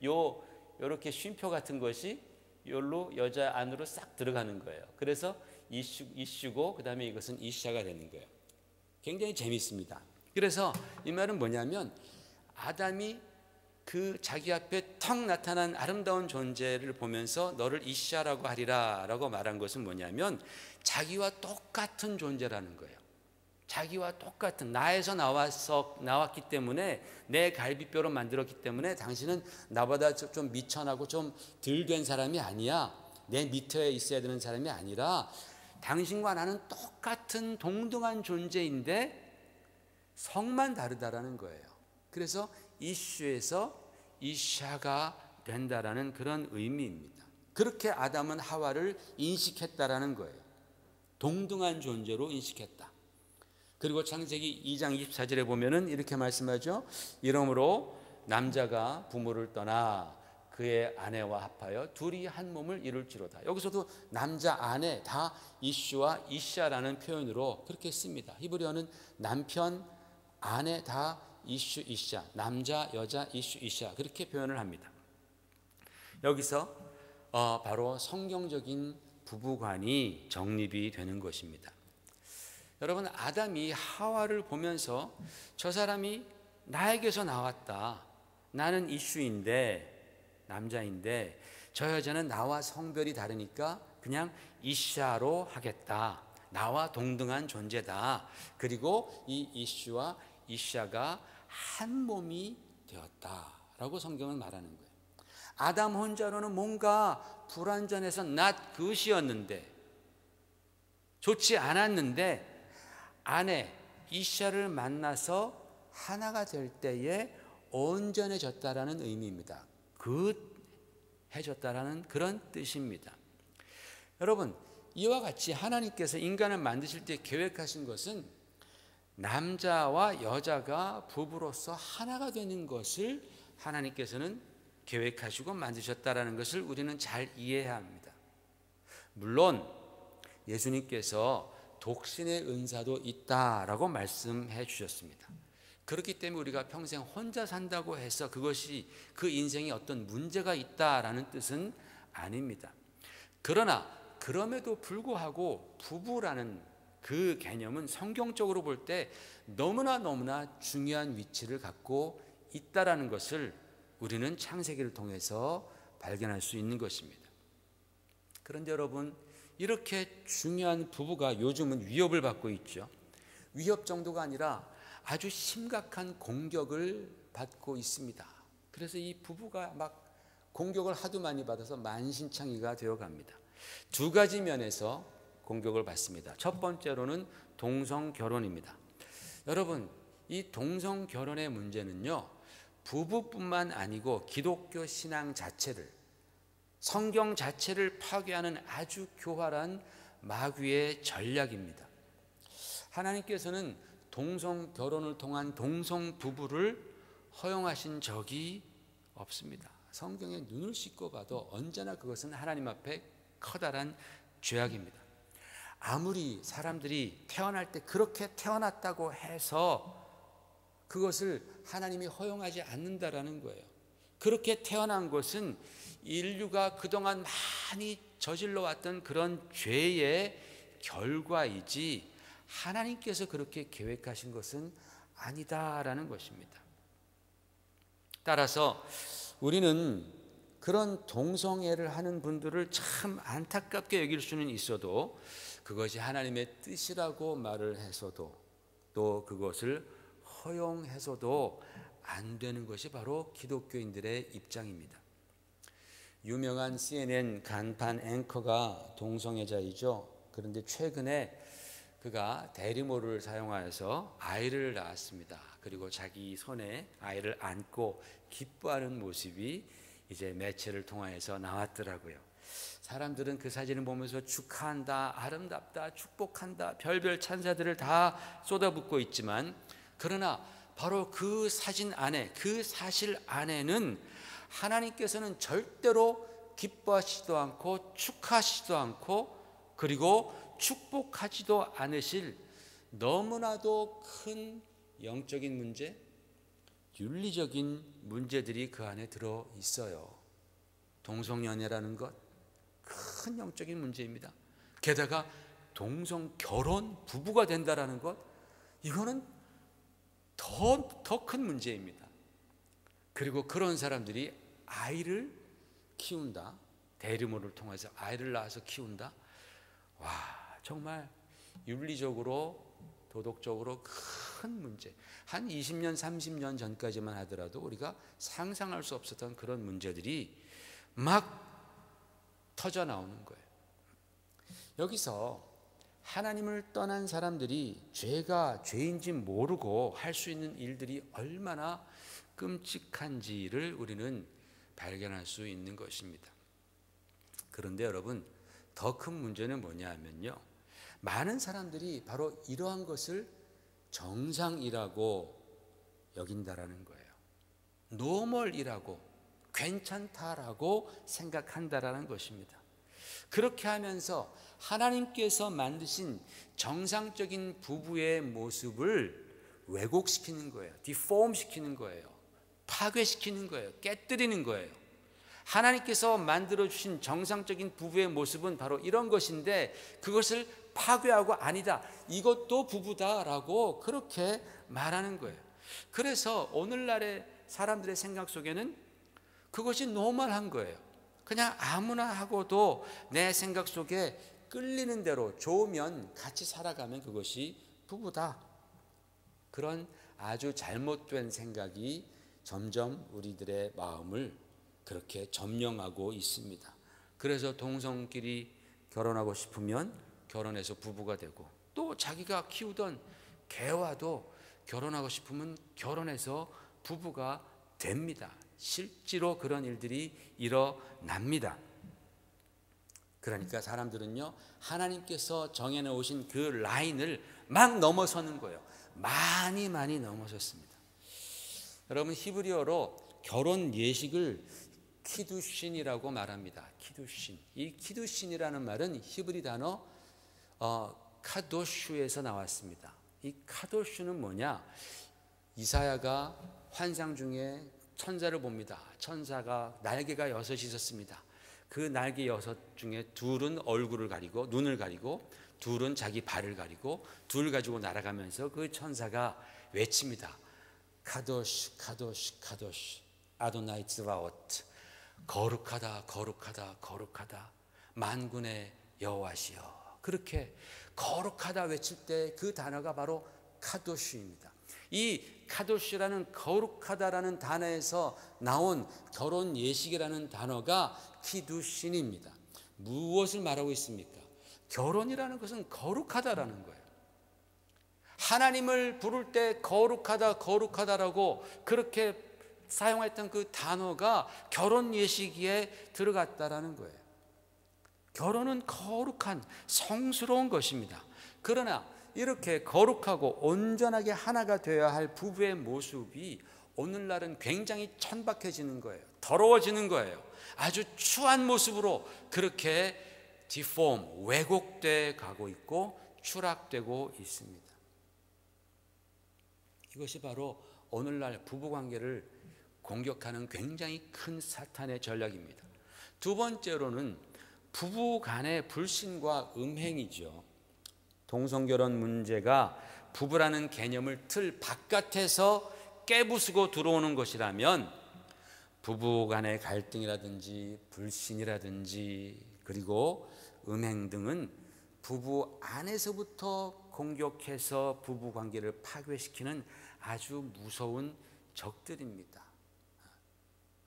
요렇게 쉼표 같은 것이 여기로 여자 안으로 싹 들어가는 거예요. 그래서 이슈고 그다음에 이것은 이샤가 되는 거예요. 굉장히 재미있습니다. 그래서 이 말은 뭐냐면 아담이 그 자기 앞에 턱 나타난 아름다운 존재를 보면서 너를 이샤라고 하리라 라고 말한 것은 뭐냐면 자기와 똑같은 존재라는 거예요. 자기와 똑같은, 나에서 나왔기 때문에, 내 갈비뼈로 만들었기 때문에 당신은 나보다 좀 미천하고 좀 덜 된 사람이 아니야. 내 밑에 있어야 되는 사람이 아니라 당신과 나는 똑같은 동등한 존재인데 성만 다르다라는 거예요. 그래서 이슈에서 이샤가 된다라는 그런 의미입니다. 그렇게 아담은 하와를 인식했다라는 거예요. 동등한 존재로 인식했다. 그리고 창세기 2장 24절에 보면은 이렇게 말씀하죠. 이러므로 남자가 부모를 떠나 그의 아내와 합하여 둘이 한 몸을 이룰지로다. 여기서도 남자, 아내 다 이슈와 이샤라는 표현으로 그렇게 씁니다. 히브리어는 남편, 아내 다 이슈, 이샤, 남자, 여자, 이슈, 이샤 그렇게 표현을 합니다. 여기서 바로 성경적인 부부관이 정립이 되는 것입니다. 여러분, 아담이 하와를 보면서 저 사람이 나에게서 나왔다. 나는 이슈인데, 남자인데 저 여자는 나와 성별이 다르니까 그냥 이샤로 하겠다. 나와 동등한 존재다. 그리고 이 이슈와 이샤가 한 몸이 되었다라고 성경은 말하는 거예요. 아담 혼자로는 뭔가 불완전해서 not good이었는데, 좋지 않았는데 아내 이샤를 만나서 하나가 될 때에 온전해졌다라는 의미입니다. 굿해졌다라는 그런 뜻입니다. 여러분, 이와 같이 하나님께서 인간을 만드실 때 계획하신 것은 남자와 여자가 부부로서 하나가 되는 것을 하나님께서는 계획하시고 만드셨다라는 것을 우리는 잘 이해해야 합니다. 물론 예수님께서 독신의 은사도 있다라고 말씀해 주셨습니다. 그렇기 때문에 우리가 평생 혼자 산다고 해서 그것이 그 인생에 어떤 문제가 있다라는 뜻은 아닙니다. 그러나 그럼에도 불구하고 부부라는 그 개념은 성경적으로 볼 때 너무나 중요한 위치를 갖고 있다라는 것을 우리는 창세기를 통해서 발견할 수 있는 것입니다. 그런데 여러분, 이렇게 중요한 부부가 요즘은 위협을 받고 있죠. 위협 정도가 아니라 아주 심각한 공격을 받고 있습니다. 그래서 이 부부가 막 공격을 하도 많이 받아서 만신창이가 되어 갑니다. 두 가지 면에서 공격을 받습니다. 첫 번째로는 동성 결혼입니다. 여러분, 이 동성 결혼의 문제는요, 부부뿐만 아니고 기독교 신앙 자체를, 성경 자체를 파괴하는 아주 교활한 마귀의 전략입니다. 하나님께서는 동성 결혼을 통한 동성 부부를 허용하신 적이 없습니다. 성경에 눈을 씻고 봐도 언제나 그것은 하나님 앞에 커다란 죄악입니다. 아무리 사람들이 태어날 때 그렇게 태어났다고 해서 그것을 하나님이 허용하지 않는다라는 거예요. 그렇게 태어난 것은 인류가 그동안 많이 저질러 왔던 그런 죄의 결과이지 하나님께서 그렇게 계획하신 것은 아니다라는 것입니다. 따라서 우리는 그런 동성애를 하는 분들을 참 안타깝게 여길 수는 있어도 그것이 하나님의 뜻이라고 말을 해서도 또 그것을 허용해서도 안 되는 것이 바로 기독교인들의 입장입니다. 유명한 CNN 간판 앵커가 동성애자이죠. 그런데 최근에 그가 대리모를 사용하여서 아이를 낳았습니다. 그리고 자기 손에 아이를 안고 기뻐하는 모습이 이제 매체를 통하여서 나왔더라고요. 사람들은 그 사진을 보면서 축하한다, 아름답다, 축복한다, 별별 찬사들을 다 쏟아붓고 있지만, 그러나 바로 그 사진 안에, 그 사실 안에는 하나님께서는 절대로 기뻐하시지도 않고 축하하시지도 않고 그리고 축복하지도 않으실 너무나도 큰 영적인 문제, 윤리적인 문제들이 그 안에 들어 있어요. 동성연애라는 것, 큰 영적인 문제입니다. 게다가 동성 결혼, 부부가 된다라는 것, 이거는 더 큰 문제입니다. 그리고 그런 사람들이 아이를 키운다, 대리모를 통해서 아이를 낳아서 키운다. 와, 정말 윤리적으로 도덕적으로 큰 문제. 한 20년 30년 전까지만 하더라도 우리가 상상할 수 없었던 그런 문제들이 막 터져 나오는 거예요. 여기서 하나님을 떠난 사람들이 죄가 죄인지 모르고 할 수 있는 일들이 얼마나 끔찍한지를 우리는 발견할 수 있는 것입니다. 그런데 여러분, 더 큰 문제는 뭐냐 하면요, 많은 사람들이 바로 이러한 것을 정상이라고 여긴다라는 거예요. 노멀이라고, 괜찮다라고 생각한다라는 것입니다. 그렇게 하면서 하나님께서 만드신 정상적인 부부의 모습을 왜곡시키는 거예요. 디폼시키는 거예요. 파괴시키는 거예요. 깨뜨리는 거예요. 하나님께서 만들어주신 정상적인 부부의 모습은 바로 이런 것인데 그것을 파괴하고 아니다, 이것도 부부다라고 그렇게 말하는 거예요. 그래서 오늘날의 사람들의 생각 속에는 그것이 노멀한 거예요. 그냥 아무나 하고도 내 생각 속에 끌리는 대로 좋으면 같이 살아가면 그것이 부부다. 그런 아주 잘못된 생각이 점점 우리들의 마음을 그렇게 점령하고 있습니다. 그래서 동성끼리 결혼하고 싶으면 결혼해서 부부가 되고, 또 자기가 키우던 개와도 결혼하고 싶으면 결혼해서 부부가 됩니다. 실제로 그런 일들이 일어납니다. 그러니까 사람들은요, 하나님께서 정해놓으신 그 라인을 막 넘어서는 거예요. 많이 넘어섰습니다. 여러분, 히브리어로 결혼 예식을 키두신이라고 말합니다. 키두신. 이 키두신이라는 말은 히브리 단어 카도슈에서 나왔습니다. 이 카도슈는 뭐냐? 이사야가 환상 중에 천사를 봅니다. 천사가 날개가 6이 있었습니다. 그 날개 6 중에 둘은 얼굴을 가리고 눈을 가리고 둘은 자기 발을 가리고 둘 가지고 날아가면서 그 천사가 외칩니다. 카도시 카도시 카도시 아도나이 츠바오트, 거룩하다 거룩하다 거룩하다 만군의 여호와시여. 그렇게 거룩하다 외칠 때 그 단어가 바로 카도시입니다. 이 카도시라는 거룩하다라는 단어에서 나온 결혼 예식이라는 단어가 키두신입니다. 무엇을 말하고 있습니까? 결혼이라는 것은 거룩하다라는 거예요. 하나님을 부를 때 거룩하다 거룩하다라고 그렇게 사용했던 그 단어가 결혼 예식에 들어갔다라는 거예요. 결혼은 거룩한 성스러운 것입니다. 그러나 이렇게 거룩하고 온전하게 하나가 되어야 할 부부의 모습이 오늘날은 굉장히 천박해지는 거예요. 더러워지는 거예요. 아주 추한 모습으로 그렇게 디폼, 왜곡돼 가고 있고 추락되고 있습니다. 이것이 바로 오늘날 부부관계를 공격하는 굉장히 큰 사탄의 전략입니다. 두 번째로는 부부 간의 불신과 음행이죠. 동성결혼 문제가 부부라는 개념을 틀 바깥에서 깨부수고 들어오는 것이라면 부부 간의 갈등이라든지 불신이라든지 그리고 음행 등은 부부 안에서부터 공격해서 부부 관계를 파괴시키는 아주 무서운 적들입니다.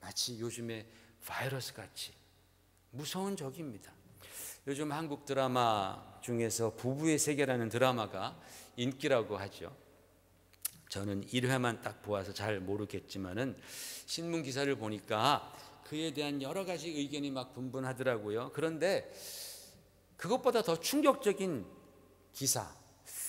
마치 요즘의 바이러스 같이 무서운 적입니다. 요즘 한국 드라마 중에서 부부의 세계라는 드라마가 인기라고 하죠. 저는 1회만 딱 보아서 잘 모르겠지만은 신문 기사를 보니까 그에 대한 여러 가지 의견이 막 분분하더라고요. 그런데 그것보다 더 충격적인 기사,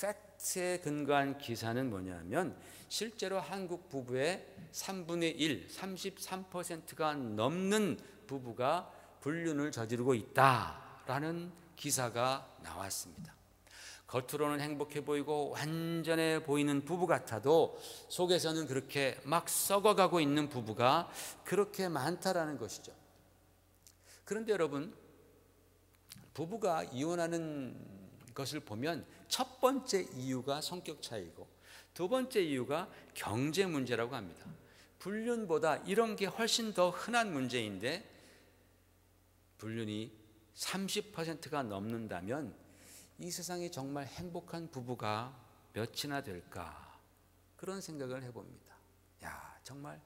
팩트에 근거한 기사는 뭐냐면 실제로 한국 부부의 3분의 1, 33%가 넘는 부부가 불륜을 저지르고 있다라는 기사가 나왔습니다. 겉으로는 행복해 보이고 완전해 보이는 부부 같아도 속에서는 그렇게 막 썩어가고 있는 부부가 그렇게 많다라는 것이죠. 그런데 여러분, 부부가 이혼하는 것을 보면 첫 번째 이유가 성격 차이고 두 번째 이유가 경제 문제라고 합니다. 불륜보다 이런 게 훨씬 더 흔한 문제인데 불륜이 30%가 넘는다면 이 세상에 정말 행복한 부부가 몇이나 될까 그런 생각을 해봅니다. 야, 정말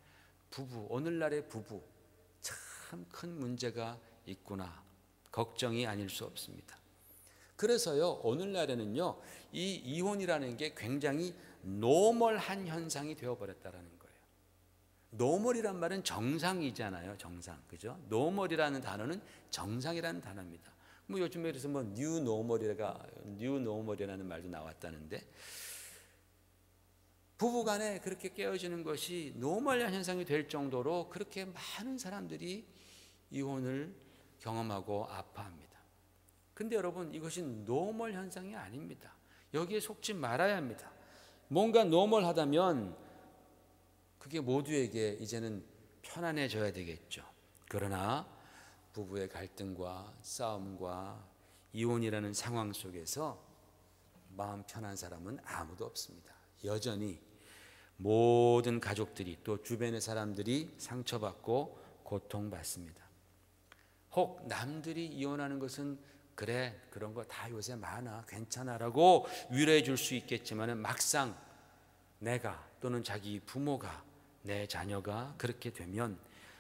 부부, 오늘날의 부부 참 큰 문제가 있구나 걱정이 아닐 수 없습니다. 그래서요 오늘날에는요 이 이혼이라는 게 굉장히 노멀한 현상이 되어버렸다라는 거예요. 노멀이란 말은 정상이잖아요. 정상, 그죠? 노멀이라는 단어는 정상이라는 단어입니다. 뭐 요즘에 그래서 뭐 뉴노멀이라는 말도 나왔다는데 부부간에 그렇게 깨어지는 것이 노멀한 현상이 될 정도로 그렇게 많은 사람들이 이혼을 경험하고 아파합니다. 근데 여러분 이것이 노멀 현상이 아닙니다. 여기에 속지 말아야 합니다. 뭔가 노멀하다면 그게 모두에게 이제는 편안해져야 되겠죠. 그러나 부부의 갈등과 싸움과 이혼이라는 상황 속에서 마음 편한 사람은 아무도 없습니다. 여전히 모든 가족들이 또 주변의 사람들이 상처받고 고통받습니다. 혹 남들이 이혼하는 것은 그래 그런 거 다 요새 많아 괜찮아라고 위로해 줄 수 있겠지만 막상 내가 또는 자기 부모가 내 자녀가 그렇게 되면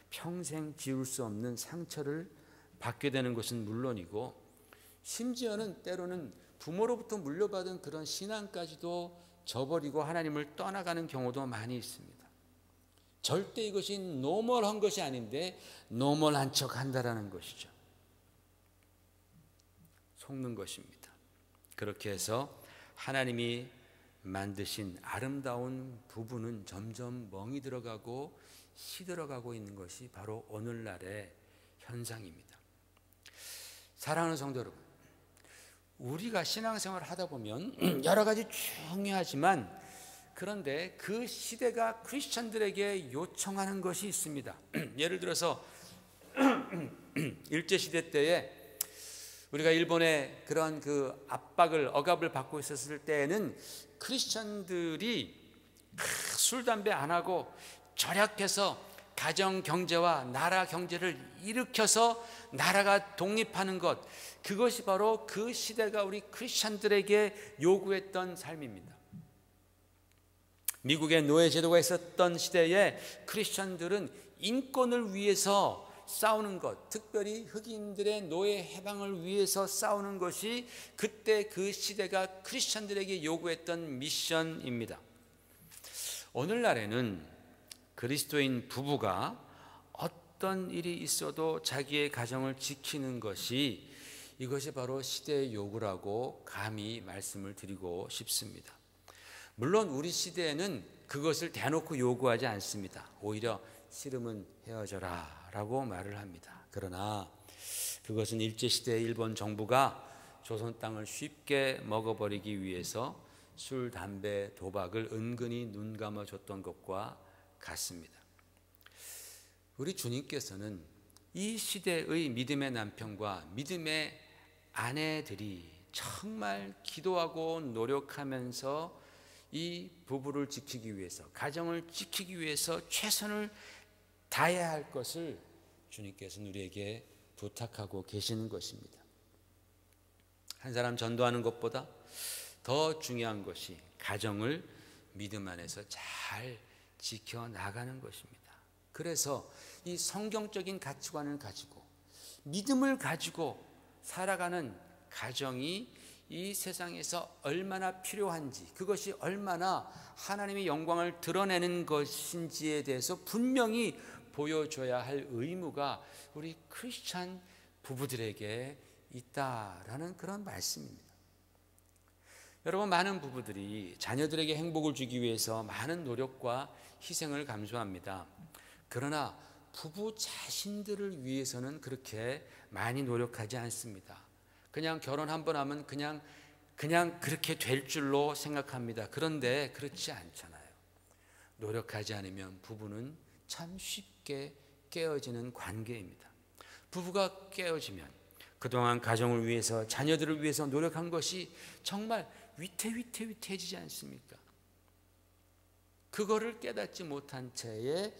평생 지울 수 없는 상처를 받게 되는 것은 물론이고 심지어는 때로는 부모로부터 물려받은 그런 신앙까지도 저버리고 하나님을 떠나가는 경우도 많이 있습니다. 절대 이것이 노멀한 것이 아닌데 노멀한 척 한다라는 것이죠. 속는 것입니다. 그렇게 해서 하나님이 만드신 아름다운 부부는 점점 멍이 들어가고 시들어가고 있는 것이 바로 오늘날의 현상입니다. 사랑하는 성도 여러분, 우리가 신앙생활을 하다 보면 여러 가지 중요하지만 그런데 그 시대가 크리스천들에게 요청하는 것이 있습니다. 예를 들어서 일제시대 때에 우리가 일본의 그런 그 압박을 억압을 받고 있었을 때에는 크리스천들이 술 담배 안 하고 절약해서 가정 경제와 나라 경제를 일으켜서 나라가 독립하는 것, 그것이 바로 그 시대가 우리 크리스천들에게 요구했던 삶입니다. 미국의 노예 제도가 있었던 시대에 크리스천들은 인권을 위해서 싸우는 것, 특별히 흑인들의 노예 해방을 위해서 싸우는 것이 그때 그 시대가 크리스천들에게 요구했던 미션입니다. 오늘날에는 그리스도인 부부가 어떤 일이 있어도 자기의 가정을 지키는 것이 이것이 바로 시대의 요구라고 감히 말씀을 드리고 싶습니다. 물론 우리 시대에는 그것을 대놓고 요구하지 않습니다. 오히려 싫으면 헤어져라 라고 말을 합니다. 그러나 그것은 일제시대 일본 정부가 조선 땅을 쉽게 먹어버리기 위해서 술, 담배, 도박을 은근히 눈 감아줬던 것과 같습니다. 우리 주님께서는 이 시대의 믿음의 남편과 믿음의 아내들이 정말 기도하고 노력하면서 이 부부를 지키기 위해서, 가정을 지키기 위해서 최선을 다해야 할 것을 주님께서는 우리에게 부탁하고 계시는 것입니다. 한 사람 전도하는 것보다 더 중요한 것이 가정을 믿음 안에서 잘 지켜나가는 것입니다. 그래서 이 성경적인 가치관을 가지고 믿음을 가지고 살아가는 가정이 이 세상에서 얼마나 필요한지, 그것이 얼마나 하나님의 영광을 드러내는 것인지에 대해서 분명히 보여줘야 할 의무가 우리 크리스찬 부부들에게 있다라는 그런 말씀입니다. 여러분, 많은 부부들이 자녀들에게 행복을 주기 위해서 많은 노력과 희생을 감수합니다. 그러나 부부 자신들을 위해서는 그렇게 많이 노력하지 않습니다. 그냥 결혼 한 번 하면 그냥 그렇게 될 줄로 생각합니다. 그런데 그렇지 않잖아요. 노력하지 않으면 부부는 참 쉽게 깨어지는 관계입니다. 부부가 깨어지면 그동안 가정을 위해서, 자녀들을 위해서 노력한 것이 정말 위태해지지 않습니까? 그거를 깨닫지 못한 채에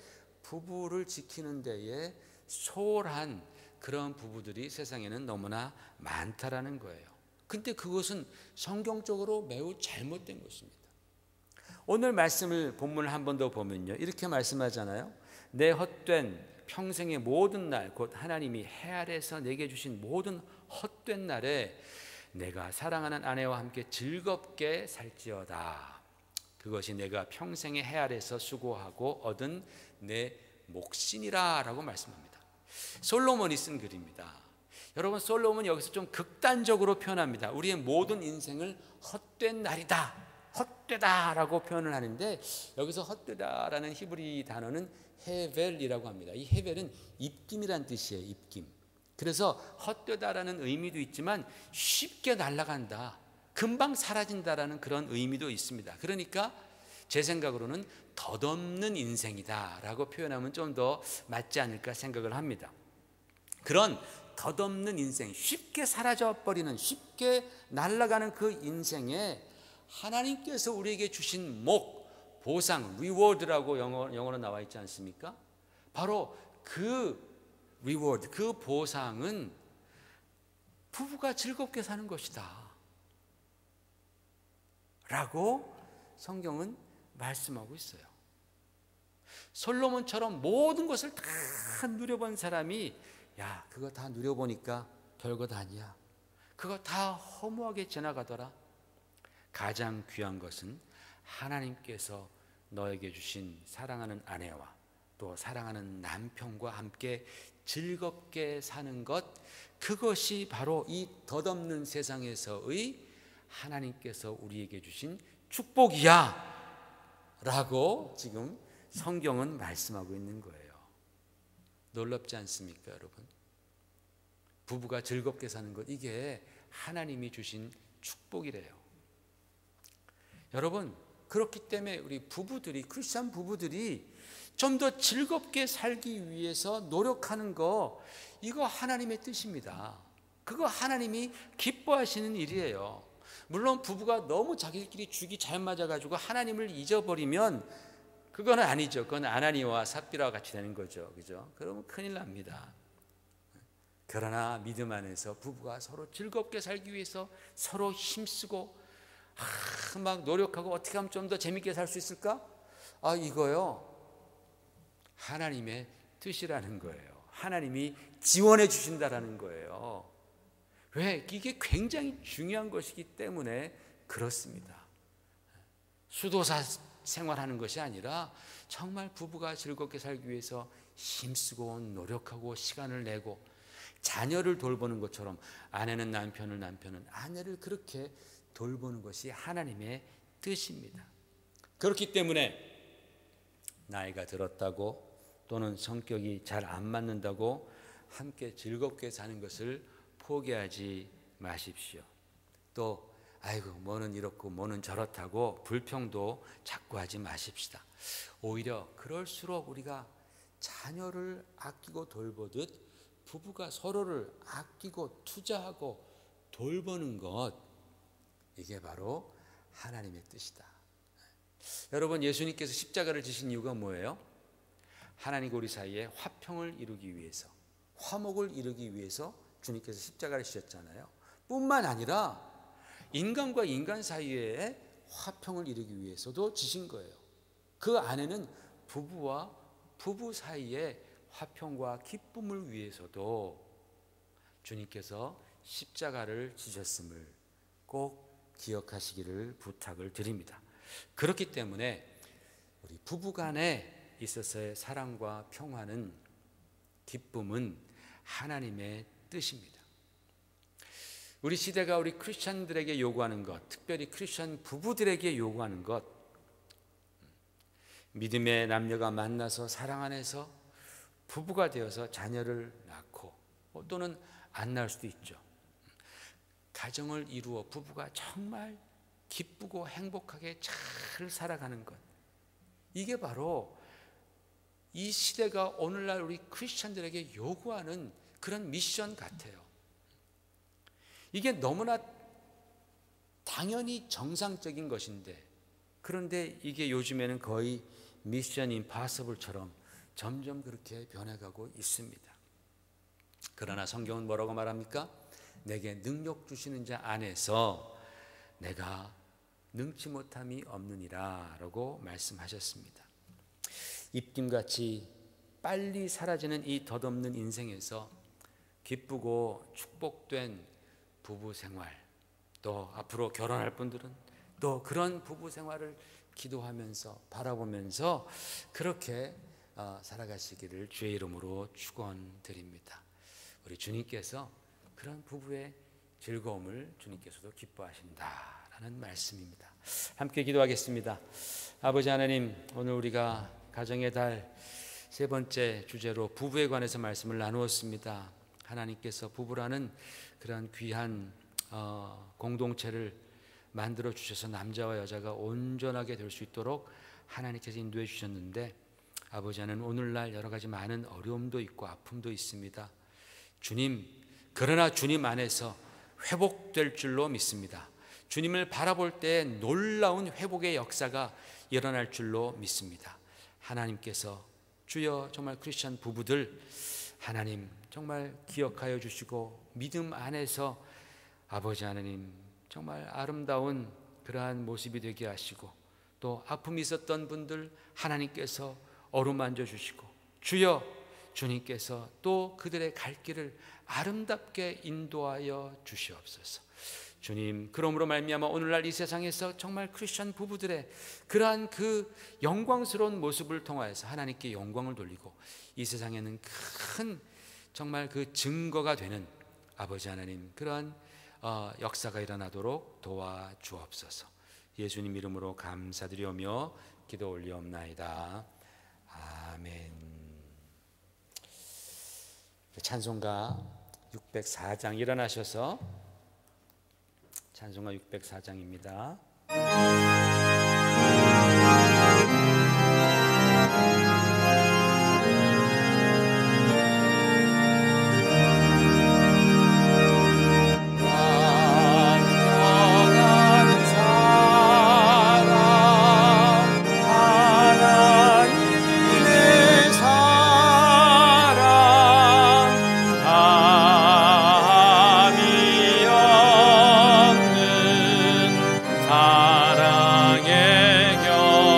부부를 지키는 데에 소홀한 그런 부부들이 세상에는 너무나 많다라는 거예요. 근데 그것은 성경적으로 매우 잘못된 것입니다. 오늘 말씀을 본문을 한 번 더 보면요, 이렇게 말씀하잖아요. 내 헛된 평생의 모든 날, 곧 하나님이 해 아래에서 내게 주신 모든 헛된 날에 내가 사랑하는 아내와 함께 즐겁게 살지어다. 그것이 내가 평생의 해 아래에서 수고하고 얻은 내 몫이니라 라고 말씀합니다. 솔로몬이 쓴 글입니다. 여러분, 솔로몬은 여기서 좀 극단적으로 표현합니다. 우리의 모든 인생을 헛된 날이다, 헛되다라고 표현을 하는데, 여기서 헛되다라는 히브리 단어는 헤벨이라고 합니다. 이 헤벨은 입김이란 뜻이에요. 입김. 그래서 헛되다라는 의미도 있지만 쉽게 날아간다, 금방 사라진다라는 그런 의미도 있습니다. 그러니까 제 생각으로는 덧없는 인생이다라고 표현하면 좀 더 맞지 않을까 생각을 합니다. 그런 덧없는 인생, 쉽게 사라져버리는, 쉽게 날아가는 그 인생에 하나님께서 우리에게 주신 목, 보상, 리워드라고 영어로 나와 있지 않습니까? 바로 그 리워드, 그 보상은 부부가 즐겁게 사는 것이다 라고 성경은 말씀하고 있어요. 솔로몬처럼 모든 것을 다 누려본 사람이, 야, 그거 다 누려보니까 별것 아니야, 그거 다 허무하게 지나가더라. 가장 귀한 것은 하나님께서 너에게 주신 사랑하는 아내와 또 사랑하는 남편과 함께 즐겁게 사는 것, 그것이 바로 이 덧없는 세상에서의 하나님께서 우리에게 주신 축복이야 라고 지금 성경은 말씀하고 있는 거예요. 놀랍지 않습니까, 여러분? 부부가 즐겁게 사는 것, 이게 하나님이 주신 축복이래요. 여러분, 그렇기 때문에 우리 부부들이, 크리스찬 부부들이 좀 더 즐겁게 살기 위해서 노력하는 거, 이거 하나님의 뜻입니다. 그거 하나님이 기뻐하시는 일이에요. 물론 부부가 너무 자기들끼리 죽이 잘 맞아가지고 하나님을 잊어버리면 그건 아니죠. 그건 아나니와 삽비라와 같이 되는 거죠. 그죠? 그러면 큰일 납니다. 그러나 믿음 안에서 부부가 서로 즐겁게 살기 위해서 서로 힘쓰고 막 노력하고 어떻게 하면 좀 더 재밌게 살 수 있을까? 이거요, 하나님의 뜻이라는 거예요. 하나님이 지원해 주신다라는 거예요. 왜? 이게 굉장히 중요한 것이기 때문에 그렇습니다. 수도사 생활하는 것이 아니라 정말 부부가 즐겁게 살기 위해서 힘쓰고 노력하고 시간을 내고, 자녀를 돌보는 것처럼 아내는 남편을, 남편은 아내를 그렇게 돌보는 것이 하나님의 뜻입니다. 그렇기 때문에 나이가 들었다고 또는 성격이 잘 안 맞는다고 함께 즐겁게 사는 것을 포기하지 마십시오. 또 아이고 뭐는 이렇고 뭐는 저렇다고 불평도 자꾸 하지 마십시다. 오히려 그럴수록 우리가 자녀를 아끼고 돌보듯 부부가 서로를 아끼고 투자하고 돌보는 것, 이게 바로 하나님의 뜻이다. 여러분, 예수님께서 십자가를 지신 이유가 뭐예요? 하나님과 우리 사이에 화평을 이루기 위해서, 화목을 이루기 위해서 주님께서 십자가를 지셨잖아요. 뿐만 아니라 인간과 인간 사이에 화평을 이루기 위해서도 지신 거예요. 그 안에는 부부와 부부 사이에 화평과 기쁨을 위해서도 주님께서 십자가를 지셨음을 꼭 기억하시기를 부탁을 드립니다. 그렇기 때문에 우리 부부 간에 있어서의 사랑과 평화는, 기쁨은 하나님의 뜻입니다. 우리 시대가 우리 크리스천들에게 요구하는 것, 특별히 크리스천 부부들에게 요구하는 것, 믿음의 남녀가 만나서 사랑 안에서 부부가 되어서 자녀를 낳고, 또는 안 낳을 수도 있죠. 가정을 이루어 부부가 정말 기쁘고 행복하게 잘 살아가는 것, 이게 바로 이 시대가 오늘날 우리 크리스천들에게 요구하는 그런 미션 같아요. 이게 너무나 당연히 정상적인 것인데, 그런데 이게 요즘에는 거의 미션 임파서블처럼 점점 그렇게 변해가고 있습니다. 그러나 성경은 뭐라고 말합니까? 내게 능력 주시는 자 안에서 내가 능치 못함이 없느니라 라고 말씀하셨습니다. 입김같이 빨리 사라지는 이 덧없는 인생에서 기쁘고 축복된 부부 생활, 또 앞으로 결혼할 분들은 또 그런 부부 생활을 기도하면서 바라보면서 그렇게 살아가시기를 주의 이름으로 축원드립니다. 우리 주님께서 그런 부부의 즐거움을 주님께서도 기뻐하신다라는 말씀입니다. 함께 기도하겠습니다. 아버지 하나님, 오늘 우리가 가정의 달 세 번째 주제로 부부에 관해서 말씀을 나누었습니다. 하나님께서 부부라는 그런 귀한 공동체를 만들어 주셔서 남자와 여자가 온전하게 될 수 있도록 하나님께서 인도해 주셨는데, 아버지 하나님, 오늘날 여러 가지 많은 어려움도 있고 아픔도 있습니다. 주님, 그러나 주님 안에서 회복될 줄로 믿습니다. 주님을 바라볼 때 놀라운 회복의 역사가 일어날 줄로 믿습니다. 하나님께서 주여 정말 크리스천 부부들 하나님 정말 기억하여 주시고 믿음 안에서 아버지 하나님 정말 아름다운 그러한 모습이 되게 하시고, 또 아픔이 있었던 분들 하나님께서 어루만져 주시고, 주여 주님께서 또 그들의 갈 길을 아름답게 인도하여 주시옵소서. 주님, 그러므로 말미암아 오늘날 이 세상에서 정말 크리스천 부부들의 그러한 그 영광스러운 모습을 통하여서 하나님께 영광을 돌리고 이 세상에는 큰 정말 그 증거가 되는 아버지 하나님 그러한 역사가 일어나도록 도와주옵소서. 예수님 이름으로 감사드리오며 기도 올리옵나이다. 아멘. 찬송가 604장 일어나셔서 찬송가 604장입니다. 사랑의 겨워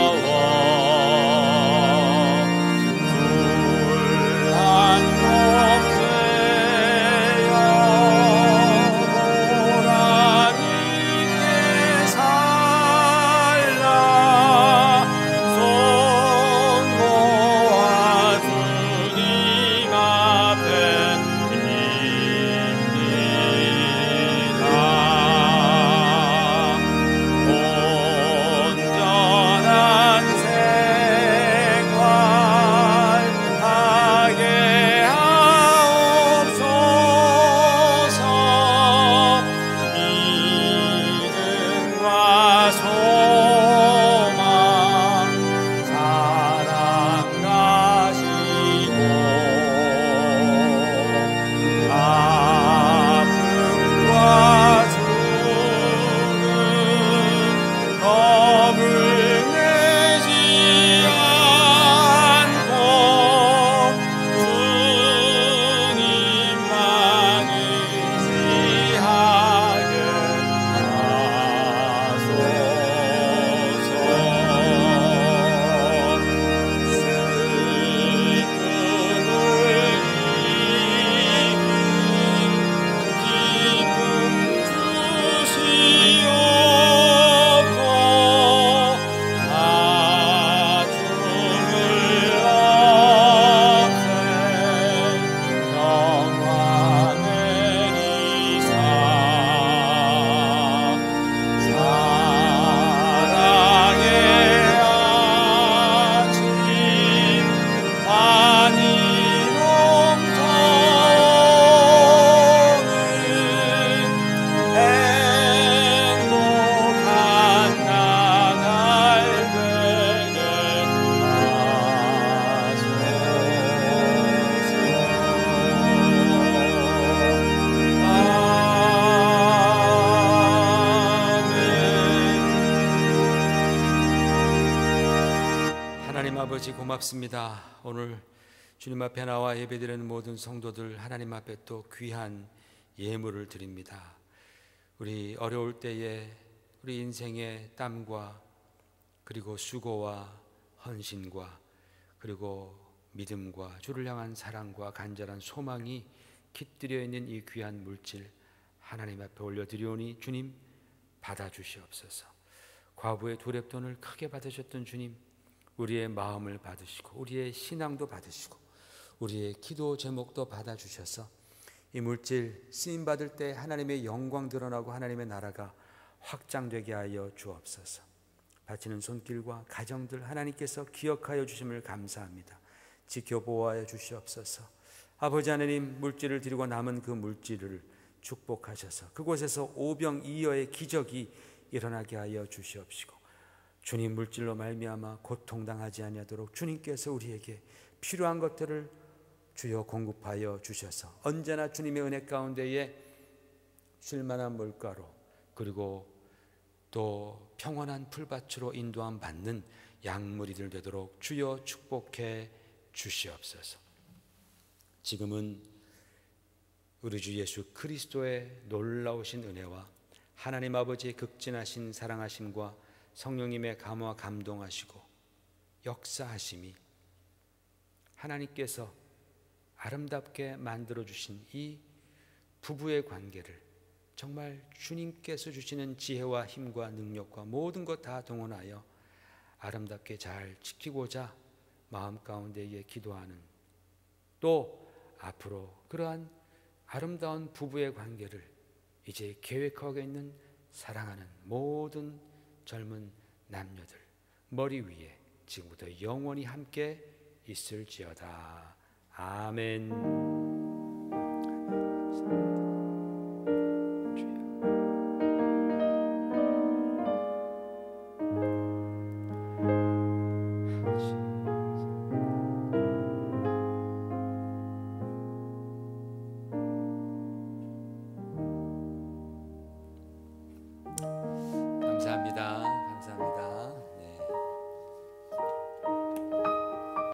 아버지 고맙습니다. 오늘 주님 앞에 나와 예배드리는 모든 성도들 하나님 앞에 또 귀한 예물을 드립니다. 우리 어려울 때에 우리 인생의 땀과 그리고 수고와 헌신과 그리고 믿음과 주를 향한 사랑과 간절한 소망이 깃들여 있는 이 귀한 물질 하나님 앞에 올려드리오니 주님 받아주시옵소서. 과부의 두 렙돈을 크게 받으셨던 주님, 우리의 마음을 받으시고 우리의 신앙도 받으시고 우리의 기도 제목도 받아주셔서 이 물질 쓰임받을 때 하나님의 영광 드러나고 하나님의 나라가 확장되게 하여 주옵소서. 바치는 손길과 가정들 하나님께서 기억하여 주심을 감사합니다. 지켜보호하여 주시옵소서. 아버지 하나님, 물질을 드리고 남은 그 물질을 축복하셔서 그곳에서 오병이어의 기적이 일어나게 하여 주시옵시고 주님 물질로 말미암아 고통당하지 아니하도록 주님께서 우리에게 필요한 것들을 주여 공급하여 주셔서 언제나 주님의 은혜 가운데에 쉴만한 물가로 그리고 또 평온한 풀밭으로 인도함 받는 양무리들 되도록 주여 축복해 주시옵소서. 지금은 우리 주 예수 그리스도의 놀라우신 은혜와 하나님 아버지의 극진하신 사랑하심과 성령님의 감화 감동하시고 역사하심이 하나님께서 아름답게 만들어주신 이 부부의 관계를 정말 주님께서 주시는 지혜와 힘과 능력과 모든 것 다 동원하여 아름답게 잘 지키고자 마음 가운데에 기도하는, 또 앞으로 그러한 아름다운 부부의 관계를 이제 계획하고 있는 사랑하는 모든 젊은 남녀들 머리 위에 지금부터 영원히 함께 있을지어다. 아멘.